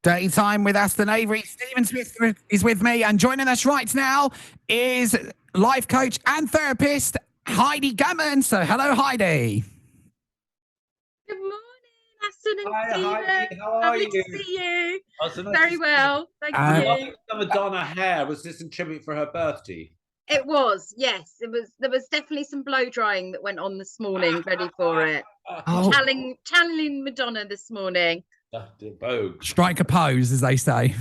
Dirty Time with Aston Avery. Stephen Smith is with me, and joining us right now is life coach and therapist Heidi Gammon. So, hello, Heidi. Good morning, Aston and Hi, Heidi. Stephen. How are Lovely you? to see you. Oh, so nice to Very see you. well, thank I Uh, love you. the Madonna hair. Was this in tribute for her birthday? It was, yes. It was. There was definitely some blow drying that went on this morning, ready for it. oh, Channeling Madonna this morning. Vogue. strike a pose, as they say.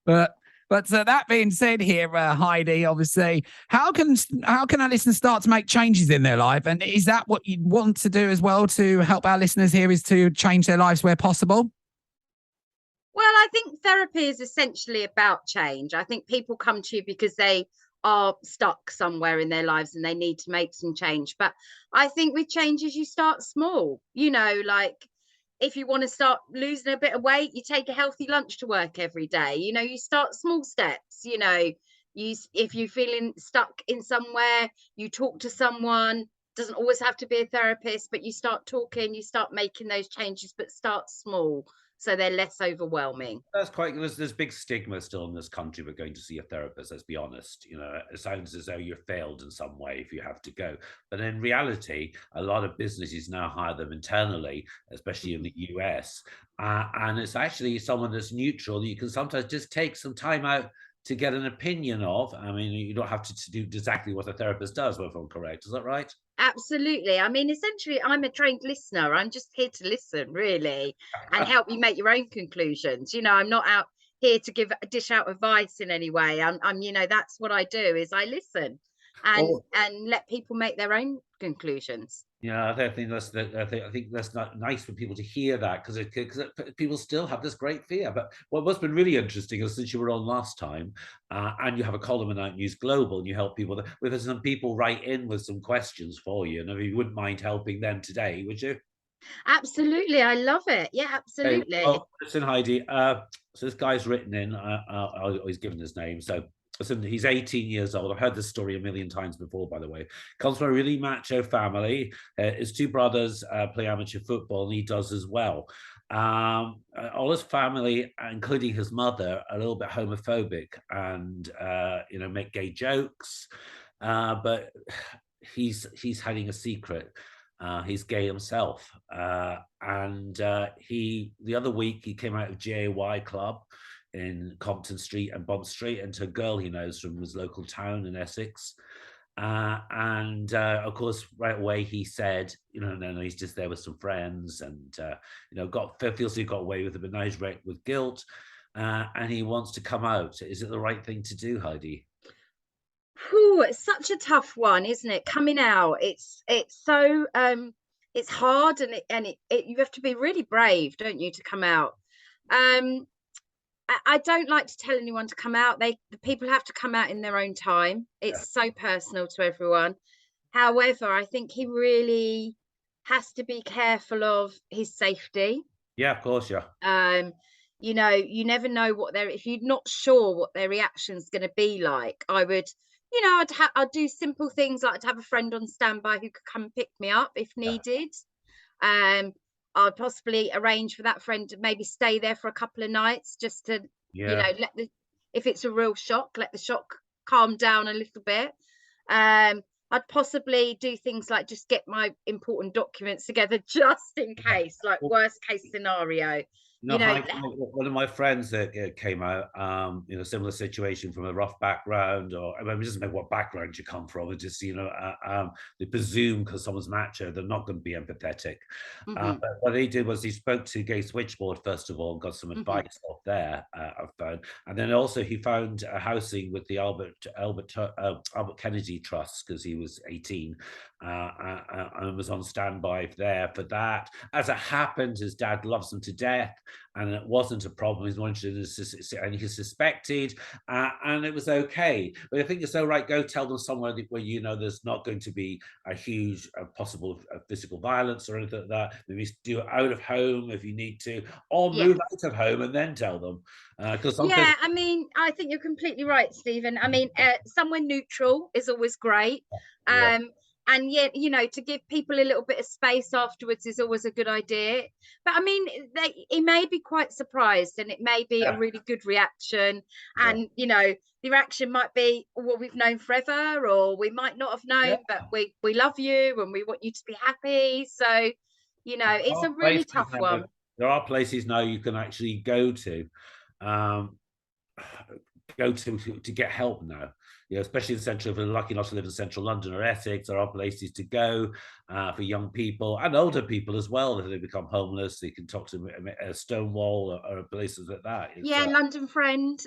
but that being said, here, Heidi, obviously, how can our listeners start to make changes in their life? And is that what you want to do as well to help our listeners here? Is to change their lives where possible? Well, I think therapy is essentially about change. I think people come to you because they are stuck somewhere in their lives and they need to make some change. But I think with changes, you start small. Like if you want to start losing a bit of weight, you take a healthy lunch to work every day. You start small steps. If you're feeling stuck in somewhere, you talk to someone. Doesn't always have to be a therapist, but you start talking, you start making those changes, but start small so they're less overwhelming. That's quite. There's big stigma still in this country with going to see a therapist. Let's be honest. It sounds as though you're failed in some way if you have to go. But in reality, a lot of businesses now hire them internally, especially in the US. And it's actually someone that's neutral. You can sometimes just take some time out to get an opinion of. I mean, you don't have to do exactly what a therapist does, if I'm correct. Is that right? Absolutely. I mean, essentially, I'm a trained listener. I'm just here to listen, really, and help you make your own conclusions. I'm not out here to dish out advice in any way. That's what I do is I listen and Well, and let people make their own conclusions. yeah, I think that's not nice for people to hear that because people still have this great fear. But what's been really interesting is since you were on last time, and you have a column in Out News Global, and you help people. With some people write in with some questions for you, and if you wouldn't mind helping them today, would you? Absolutely. I love it. Yeah, Hey, absolutely. well, listen, Heidi. So this guy's written in. He's given his name. So listen, he's 18 years old. I've heard this story a million times before, by the way. Comes from a really macho family. His two brothers play amateur football, and he does as well. All his family, including his mother, are a little bit homophobic and make gay jokes. But he's hiding a secret. He's gay himself, and he the other week he came out of JAY Club in Compton Street and Bond Street into a girl he knows from his local town in Essex. And of course, right away he said, no, he's just there with some friends, and feels he got away with it, but now he's wrecked with guilt, and he wants to come out. Is it the right thing to do, Heidi? Whew, it's such a tough one, isn't it? Coming out, it's so it's hard, and you have to be really brave, don't you, to come out. Um, I don't like to tell anyone to come out. The people have to come out in their own time. Yeah, It's so personal to everyone. However, I think he really has to be careful of his safety. yeah, of course, yeah. You never know if you're not sure what their reaction's going to be like. I'd do simple things like to have a friend on standby who could come pick me up if Yeah. needed. um I'd possibly arrange for that friend to maybe stay there for a couple of nights just to Yeah. if it's a real shock, let the shock calm down a little bit. I'd possibly do things like just get my important documents together just in case, like worst case scenario. you know One of my friends that came out, similar situation from a rough background, or I mean, it doesn't matter what background you come from. It just, they presume because someone's macho, they're not going to be empathetic. Mhm, But what he did was he spoke to Gay Switchboard first of all and got some mhm. advice off there. I found, and then also he found a housing with the Albert Kennedy Trust because he was 18, and was on standby there for that. As it happened, his dad loves him to death, and it wasn't a problem. He's wanted and he suspected, and it was okay. But I think it's all right. Go tell them somewhere where there's not going to be a huge possible physical violence or anything like that. Maybe do it out of home if you need to, or Yeah. move out of home and then tell them. Because sometimes, Yeah, I mean, I think you're completely right, Stephen. I mean, somewhere neutral is always great. yeah, Um, and yet, to give people a little bit of space afterwards is always a good idea. But I mean, he may be quite surprised, and it may be a really good reaction. And the reaction might be, well, we've known forever, or we might not have known, but we love you and we want you to be happy. So it's a really tough one. There are places now you can actually go to get help now. Especially in central, if you're lucky enough to live in central London or Essex, there are places to go for young people and older people as well. If they become homeless, they can talk to a Stonewall or places like that. London Friend,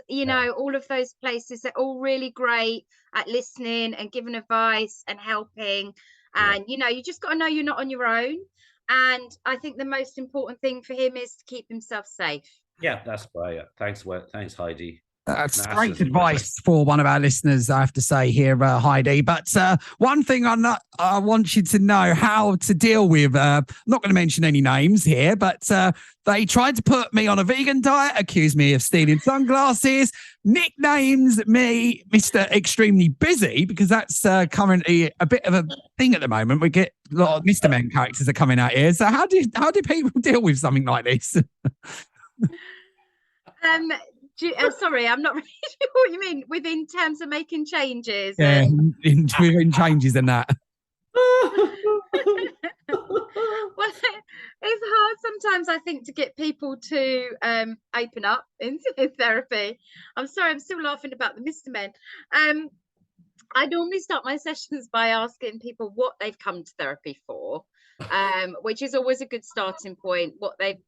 all of those places are all really great at listening and giving advice and helping. And you just got to know you're not on your own. And I think the most important thing for him is to keep himself safe. Yeah, that's right. Thanks, Heidi. That's great advice for one of our listeners, I have to say here, Heidi. But one thing I want you to know how to deal with, I'm not going to mention any names here, but they tried to put me on a vegan diet, accused me of stealing sunglasses, nicknames me Mr. Extremely Busy, because that's currently a bit of a thing at the moment. We get a lot of Mr. Men characters are coming out here. So how do people deal with something like this? Sorry, I'm not really sure what you mean within terms of making changes. Yeah, in changes and that. Well, it's hard sometimes, I think, to get people to open up in therapy. I'm sorry, I'm still laughing about the Mr. Men. I normally start my sessions by asking people what they've come to therapy for. Which is always a good starting point, what they're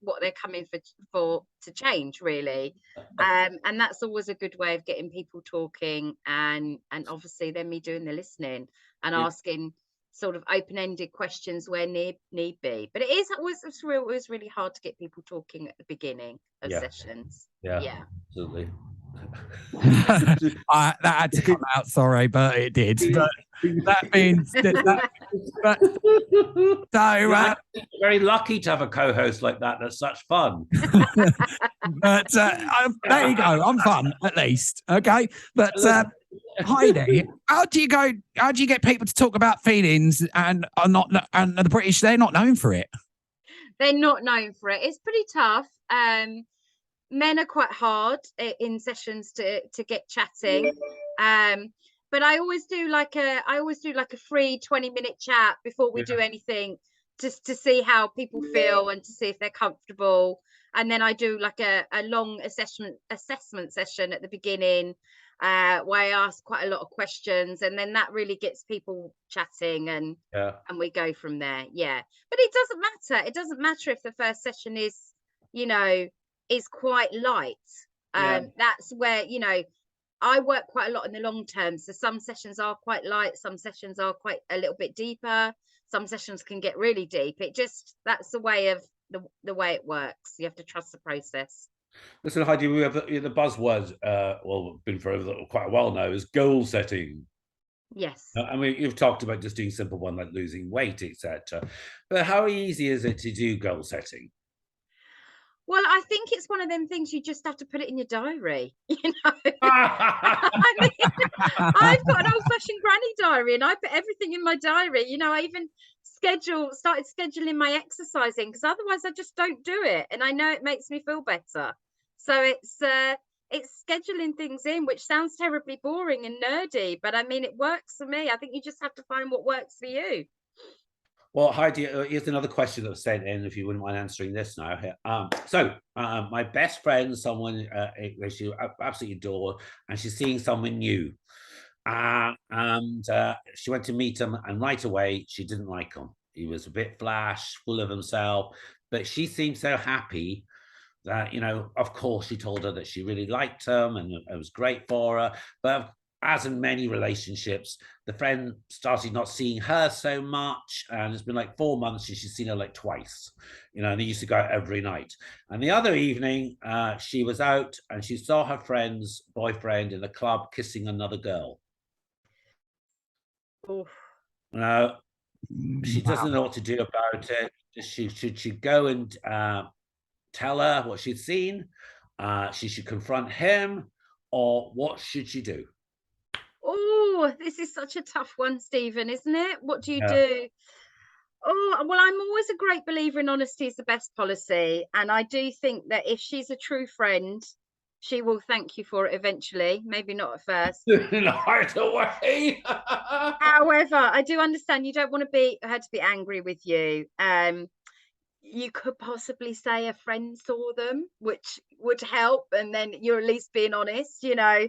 coming for to change, really. And that's always a good way of getting people talking, and obviously then me doing the listening and asking sort of open-ended questions where need be. But it's always really hard to get people talking at the beginning of sessions. Yeah. Absolutely. That had to come out, sorry, but it did. But that means very lucky to have a co-host like that. That's such fun. But there you go. I'm fun, at least. Okay, but Heidi, how do you get people to talk about feelings and the British? They're not known for it. They're not known for it. It's pretty tough. Men are quite hard in sessions to get chatting. But I always do like a free 20-minute chat before we do anything, just to see how people feel and to see if they're comfortable. And then I do like a long assessment session at the beginning, where I ask quite a lot of questions, and then that really gets people chatting, and we go from there. Yeah. But it doesn't matter. It doesn't matter if the first session is quite light. That's where I work quite a lot in the long term. So some sessions are quite light, some sessions are quite a little bit deeper, some sessions can get really deep. That's the way it works. You have to trust the process. Listen, Heidi, we have the buzzword, been for quite a while now, is goal setting. Yes. I mean, you've talked about just doing simple one like losing weight, etc. But how easy is it to do goal setting? Well, I think it's one of them things you just have to put it in your diary, I mean, I've got an old-fashioned granny diary, and I put everything in my diary. I even started scheduling my exercising, because otherwise I just don't do it, and I know it makes me feel better. So it's scheduling things in, which sounds terribly boring and nerdy, but I mean, it works for me. I think you just have to find what works for you. Well, Heidi, here's another question that was sent in, if you wouldn't mind answering this now. My best friend, someone she absolutely adore, and she's seeing someone new. And she went to meet him, and right away, she didn't like him. He was a bit flash, full of himself, but she seemed so happy that, of course, she told her that she really liked him and it was great for her. But as in many relationships, the friend started not seeing her so much, and it's been like 4 months and she's seen her like twice, and they used to go out every night. And the other evening, she was out and she saw her friend's boyfriend in the club kissing another girl. Now, she doesn't know what to do about it. Should she go and tell her what she'd seen? She should confront him, or what should she do? Oh, this is such a tough one, Stephen, isn't it? What do you Yeah. do? Oh, well, I'm always a great believer in honesty is the best policy. And I do think that if she's a true friend, she will thank you for it eventually. Maybe not at first. Right away. However, I do understand you don't want her to be angry with you. You could possibly say a friend saw them, which would help, and then you're at least being honest, you know.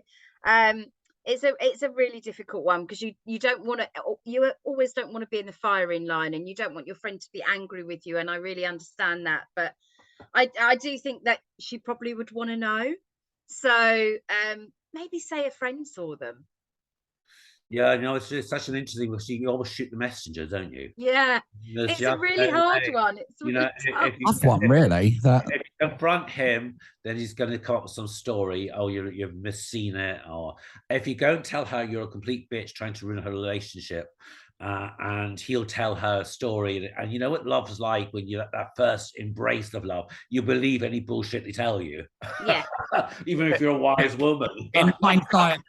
It's a really difficult one because you don't want to, you always don't want to be in the firing line, and you don't want your friend to be angry with you, and I really understand that, but I do think that she probably would want to know. So maybe say a friend saw them. Yeah, it's just such an interesting. You always shoot the messenger, don't you? Yeah, There's it's a really hard one. It's really tough. Tough one, really. That if you confront him, then he's going to come up with some story. Oh, you've misseen it. Or if you go and tell her you're a complete bitch trying to ruin her relationship, and he'll tell her a story. And you know what love is like when you're at that first embrace of love. You believe any bullshit they tell you. Yeah. Even if you're a wise woman. in hindsight,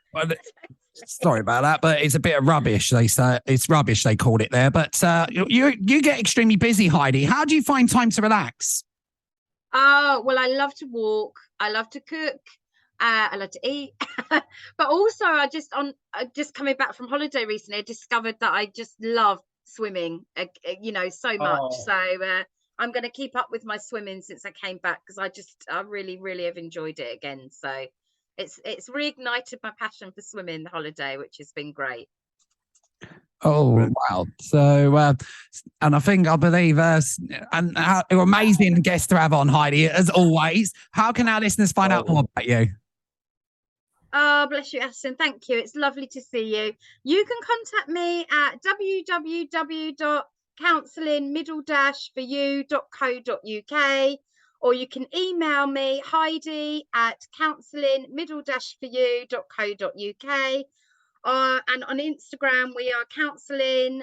sorry about that, but it's a bit of rubbish. They say it's rubbish. They called it there. But you get extremely busy, Heidi. How do you find time to relax? Oh, well, I love to walk. I love to cook. I love to eat. But also, I just coming back from holiday recently, I discovered that I just love swimming, so much. Oh. So I'm going to keep up with my swimming since I came back because I really, really have enjoyed it again. So it's reignited my passion for swimming the holiday, which has been great. Oh wow! So, and I believe, and an amazing guest to have on, Heidi, as always. How can our listeners find out more about you? Oh, bless you, Aston. Thank you. It's lovely to see you. You can contact me at www.counselling-for-you.co.uk, or you can email me, Heidi, at counselling-for-you.co.uk. And on Instagram, we are counselling.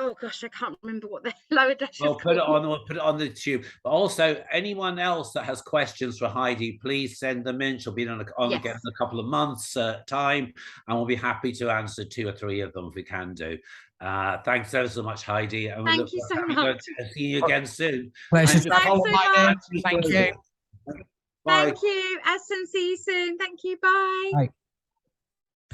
Oh gosh, I can't remember what the lower dash is. Put it on the tube. But also, anyone else that has questions for Heidi, please send them in. She'll be on again in a couple of months' time, and we'll be happy to answer 2 or 3 of them if we can do. Thanks ever so much, Heidi. And Thank you so much. See you again soon. Pleasure. Thanks so much. Thank you. Bye. Thank you, Aston. See you soon. Thank you. Bye. Bye.